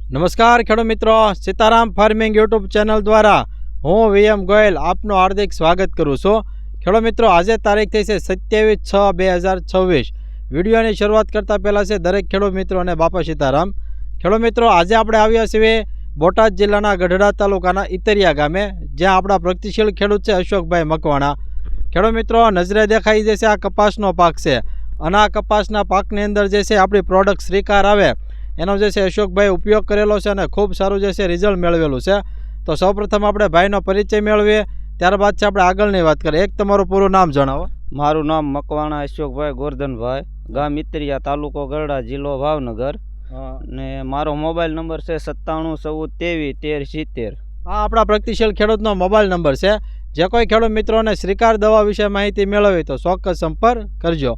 નમસ્કાર ખેડૂત મિત્રો, સીતારામ ફાર્મિંગ યુટ્યુબ ચેનલ દ્વારા હું વીએમ ગોયલ આપનું હાર્દિક સ્વાગત કરું છું. ખેડૂત મિત્રો, આજે તારીખ થઈ છે 27/6/2026. વિડીયોની શરૂઆત કરતાં પહેલાં છે દરેક ખેડૂત મિત્રોને બાપા સીતારામ. ખેડૂત મિત્રો, આજે આપણે આવ્યા છીએ બોટાદ જિલ્લાના ગઢડા તાલુકાના ઇતરિયા ગામે, જ્યાં આપણા પ્રગતિશીલ ખેડૂત છે અશોકભાઈ મકવાણા. ખેડૂત મિત્રો, નજરે દેખાઈ જે છે આ કપાસનો પાક છે, અને આ કપાસના પાકની અંદર જે છે આપણી પ્રોડક્ટ શ્રીકાર આવે એનો જે છે અશોકભાઈ ઉપયોગ કરેલો છે અને ખૂબ સારું જે છે રિઝલ્ટ મેળવેલું છે. તો સૌપ્રથમ આપણે ભાઈનો પરિચય મેળવીએ, ત્યારબાદ છે આપણે આગળની વાત કરીએ. એક તમારું પૂરું નામ જણાવો. મારું નામ મકવાણા અશોકભાઈ ગોરધનભાઈ, ગામ ઇતરિયા, તાલુકો ગરડા, જિલ્લો ભાવનગર, ને મારો મોબાઈલ નંબર છે 9714231370. આ આપણા પ્રગતિશીલ ખેડૂતનો મોબાઈલ નંબર છે. જે કોઈ ખેડૂત મિત્રોને શ્રીકાર દવા વિશે માહિતી મેળવવી તો ચોક્કસ સંપર્ક કરજો.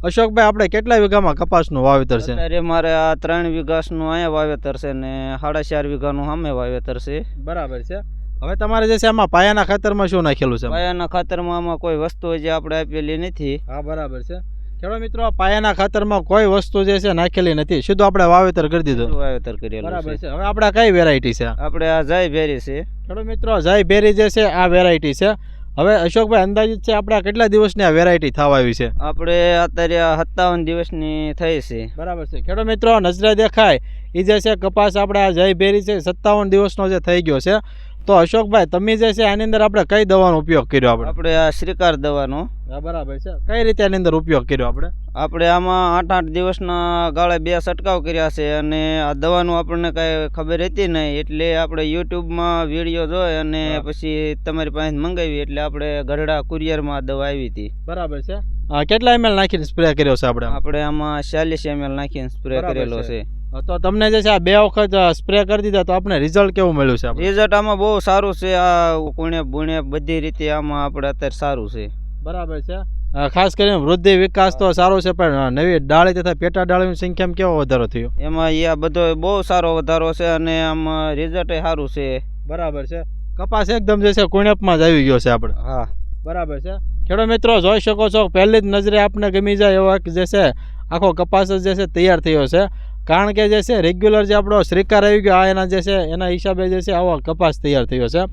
અશોકભાઈ, આપણે કેટલા વીઘામાં કપાસનું વાવેતર છે? અત્યારે મારે આ 3 વીઘાનું અહીંયા વાવેતર છે ને 4.5 વીઘાનું સામે વાવેતર છે. બરાબર છે. હવે તમારે જે છે આમાં પાયાના ખાતરમાં શું નાખેલું છે? પાયાના ખાતરમાં આમાં કોઈ વસ્તુ જે આપણે આપેલી નથી. હા, બરાબર છે. ખેડૂત મિત્રો, પાયાના ખાતરમાં કોઈ વસ્તુ જે છે નાખેલી નથી, સીધું આપણે વાવેતર કરી દીધું. વાવેતર કરેલું. બરાબર છે. હવે આપણે કઈ વેરાયટી છે? આપણે આ જય ભેરી છે. ખેડૂત મિત્રો, જય ભેરી જે છે આ વેરાયટી છે. હવે અશોકભાઈ, અંદાજિત છે આપણે કેટલા દિવસની આ વેરાયટી થવા આવી છે? આપણે અત્યારે 57 દિવસની થઈ છે. બરાબર છે. ખેડૂત મિત્રો, નજરે દેખાય એ જે છે કપાસ આપણે આ જય ભેરી છે 57 દિવસનો જે થઈ ગયો છે. તો અશોકભાઈ, તમે જે છે આની અંદર આપણે કઈ દવાનો ઉપયોગ કર્યો? આપણે આ શ્રીકાર દવાનો. બરાબર છે. કઈ રીતે આની અંદર ઉપયોગ કર્યો આપણે આમાં 8 દિવસના ગાળે 2 છંટકાવ કર્યા છે, અને આ દવાનું આપણને કાંઈ ખબર હતી નહીં, એટલે આપણે યુટ્યુબમાં વિડીયો જોઈ અને પછી તમારી પાસે મંગાવી, એટલે આપણે ગઢડા કુરિયરમાં દવા આવી હતી. બરાબર છે. કેટલા ml નાખીને સ્પ્રે કર્યો છે આપણે આમાં 40 ml નાખીને સ્પ્રે કરેલો છે. તો તમને જે છે આ 2 વખત સ્પ્રે કરી દીધા, તો આપણે રિઝલ્ટ કેવું મળ્યું છે? રિઝલ્ટ આમાં બહુ સારું છે. આ કુણે બુણે બધી રીતે આમાં આપણે અત્યારે સારું છે. બરાબર છે. ખાસ કરીને વૃદ્ધિ વિકાસ તો સારો છે, પણ નવી ડાળી તથા પેટા ડાળીની સંખ્યામાં કેવો વધારો થયો? એમાં આ બધો બહુ સારો વધારો છે, અને આમાં રિઝલ્ટ સારું છે. બરાબર છે. કપાસ એકદમ જે છે કુણપમાં જ આવી ગયો છે આપણે. હા, બરાબર છે. ખેડૂત મિત્રો, જોઈ શકો છો, પહેલી જ નજરે આપને ગમી જાય એવો જે છે આખો કપાસ જે છે તૈયાર થયો છે. કારણ કે જે છે રેગ્યુલર જે આપણો શ્રીકાર આવી ગયો આ એના જે છે એના હિસાબે જે છે આવો કપાસ તૈયાર થયો છે.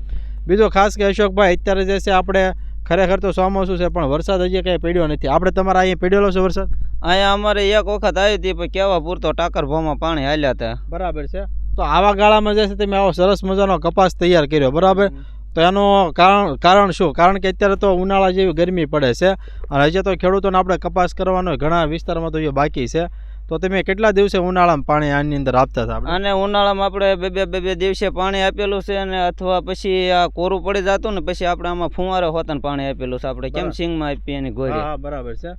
બીજું ખાસ કે અશોકભાઈ, અત્યારે જે છે આપણે ખરેખર તો ચોમાસું છે, પણ વરસાદ હજી કંઈ પડ્યો નથી. આપણે તમારે અહીંયા પડેલો છે વરસાદ? અહીંયા અમારે એક વખત આવી હતી, પણ કેવા પૂરતો ટાકર ભાવમાં પાણી હાલ્યા હતા. બરાબર છે. તો આવા ગાળામાં જે છે તમે આવો સરસ મજાનો કપાસ તૈયાર કર્યો, બરાબર. તો એનું કારણ શું? કારણ કે અત્યારે તો ઉનાળા જેવી ગરમી પડે છે, અને હજી તો ખેડૂતોને આપણે કપાસ કરવાનો ઘણા વિસ્તારમાં તો એ બાકી છે. તો તમે કેટલા દિવસે ઉનાળામાં પાણી આની અંદર આપતા હતા? અને ઉનાળામાં આપણે બે દિવસે પાણી આપેલું છે, અને અથવા પછી આ કોરું પડી જતું ને પછી આપણે આમાં ફુવારો હોતા પાણી આપેલું છે. આપણે કેમ સિંગમાં આપીએ એની ગોળી. હા, બરાબર છે.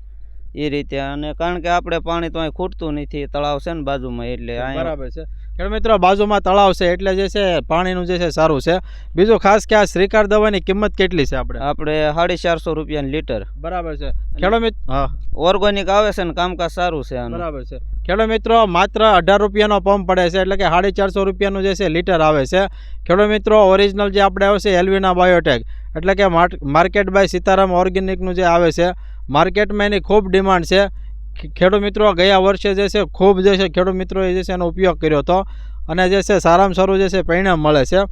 એ રીતે. અને કારણ કે આપણે પાણી તો અહીં ખૂટતું નથી, તળાવ છે ને બાજુમાં, એટલે બરાબર છે. ખેડૂત મિત્રો, બાજુમાં તળાવ છે એટલે જે છે પાણીનું જે છે સારું છે. બીજું ખાસ કે આ શ્રીકાર દવાની કિંમત કેટલી છે? આપણે 450 રૂપિયા લીટર. બરાબર છે. ખેડૂત મિત્રો, હા, ઓર્ગેનિક આવે છે ને કામકાજ સારું છે. બરાબર છે. ખેડૂત મિત્રો, માત્ર 18 રૂપિયાનો પંપ પડે છે, એટલે કે 450 રૂપિયાનું જે છે લીટર આવે છે. ખેડૂત મિત્રો, ઓરિજિનલ જે આપણે આવે છે એલ્વિના બાયોટેક, એટલે કે માર્કેટ બાય સીતારામ ઓર્ગેનિકનું જે આવે છે, માર્કેટમાં એની ખૂબ ડિમાન્ડ છે. ખેડૂત મિત્રો, ગયા વર્ષે જે છે ખૂબ જે છે ખેડૂત મિત્રોએ જે છે એનો ઉપયોગ કર્યો હતો, અને જે છે સારામાં સારું જે છે પરિણામ મળે છે.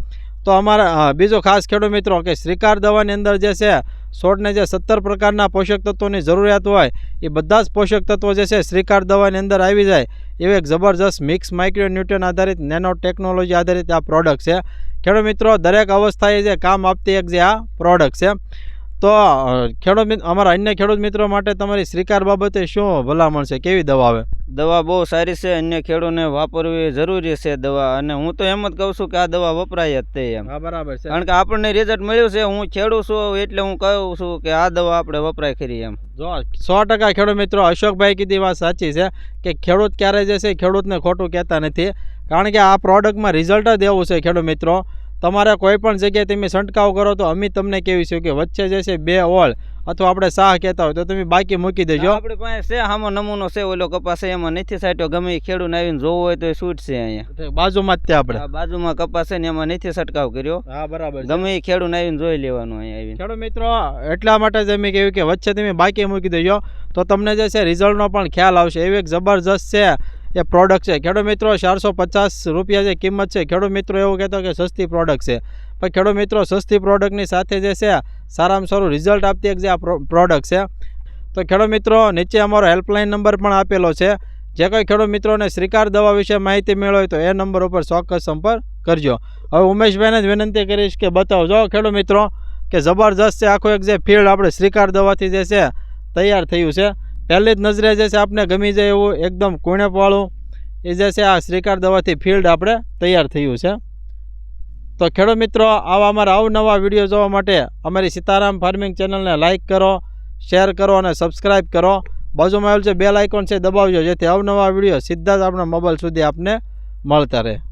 તો અમારા બીજું ખાસ ખેડૂત મિત્રો કે શ્રીકાર દવાની અંદર જે છે છોડને જે 17 પ્રકારના પોષક તત્વોની જરૂરિયાત હોય એ બધા જ પોષક તત્વો જે છે શ્રીકાર દવાની અંદર આવી જાય એવી એક જબરજસ્ત મિક્સ માઇક્રોન્યુટ્રન આધારિત નેનો ટેકનોલોજી આધારિત આ પ્રોડક્ટ છે. ખેડૂત મિત્રો, દરેક અવસ્થાએ જે કામ આપતી એક જે આ પ્રોડક્ટ છે. તો અમારા અન્ય ખેડૂત મિત્રો માટે તમારી શ્રીકાર બાબતે શું ભલામણ છે? કેવી દવા આવે? દવા બહુ સારી છે, અન્ય ખેડૂતોને વાપરવી જરૂરી છે દવા, અને હું તો એમ જ કહું છું કે આ દવા વપરાય જ તે એમ. હા, બરાબર છે. કારણ કે આપણને રિઝલ્ટ મળ્યું છે, હું ખેડૂત છું એટલે હું કહું છું કે આ દવા આપણે વપરાય ખરી એમ. જો 100% ખેડૂત મિત્રો, અશોકભાઈ કીધી વાત સાચી છે કે ખેડૂત ક્યારે જે છે ખેડૂતને ખોટું કહેતા નથી, કારણ કે આ પ્રોડક્ટમાં રિઝલ્ટ જ એવું છે. ખેડૂત મિત્રો, તમારે કોઈ પણ જગ્યાએ તમે છંટકાવ કરો તો અમે તમને કહેવીશું કે વચ્ચે જે છે 2 ઓળ અથવા આપણે સાહ કહેતા હોય તો તમે બાકી મૂકી દેજો. આપણી પાસે છે આમાં નમૂનો છે, ઓલો કપાસ એમાં નથી સાટ્યો, ગમે એ ખેડૂત આવીને જોવું હોય તો એ છૂટ છે. અહીંયા બાજુમાં જ ત્યાં આપણે બાજુમાં કપાસ છે ને એમાં નથી છંટકાવ કર્યો. હા, બરાબર. ગમે એ ખેડૂત આવીને જોઈ લેવાનું અહીંયા આવીને. ખેડૂત મિત્રો, એટલા માટે જ અમે કહ્યું કે વચ્ચે તમે બાકી મૂકી દેજો તો તમને જે છે રિઝલ્ટનો પણ ખ્યાલ આવશે. એવી એક જબરજસ્ત છે એ પ્રોડક્ટ છે. ખેડૂત મિત્રો 450 રૂપિયા જે કિંમત છે, ખેડૂત મિત્રો એવું કહેતો કે સસ્તી પ્રોડક્ટ છે, પણ ખેડૂત મિત્રો સસ્તી પ્રોડક્ટની સાથે જે છે સારામાં સારું રિઝલ્ટ આપતી એક જે આ પ્રોડક્ટ છે. તો ખેડૂત મિત્રો નીચે અમારો હેલ્પલાઇન નંબર પણ આપેલો છે. જે કોઈ ખેડૂત મિત્રોને શ્રીકાર દવા વિશે માહિતી મેળવી હોય તો એ નંબર ઉપર ચોક્કસ સંપર્ક કરજો. હવે ઉમેશભાઈને જ વિનંતી કરીશ કે બતાવજો ખેડૂત મિત્રો કે જબરજસ્ત છે આખું એક જે ફિલ્ડ આપણે શ્રીકાર દવાથી જે છે તૈયાર થયું છે. પહેલી જ નજરે જે છે આપને ગમી જાય એવું એકદમ કુણેપવાળું એ જે છે આ શ્રીકાર દવાથી ફિલ્ડ આપણે તૈયાર થયું છે. તો ખેડૂત મિત્રો આવા અમારા અવનવા વિડીયો જોવા માટે અમારી સીતારામ ફાર્મિંગ ચેનલને લાઇક કરો, શેર કરો અને સબસ્ક્રાઈબ કરો. બાજુમાં આવેલું છે બેલ આઇકોન છે, દબાવજો, જેથી અવનવા વિડીયો સીધા જ આપણા મોબાઈલ સુધી આપને મળતા રહે.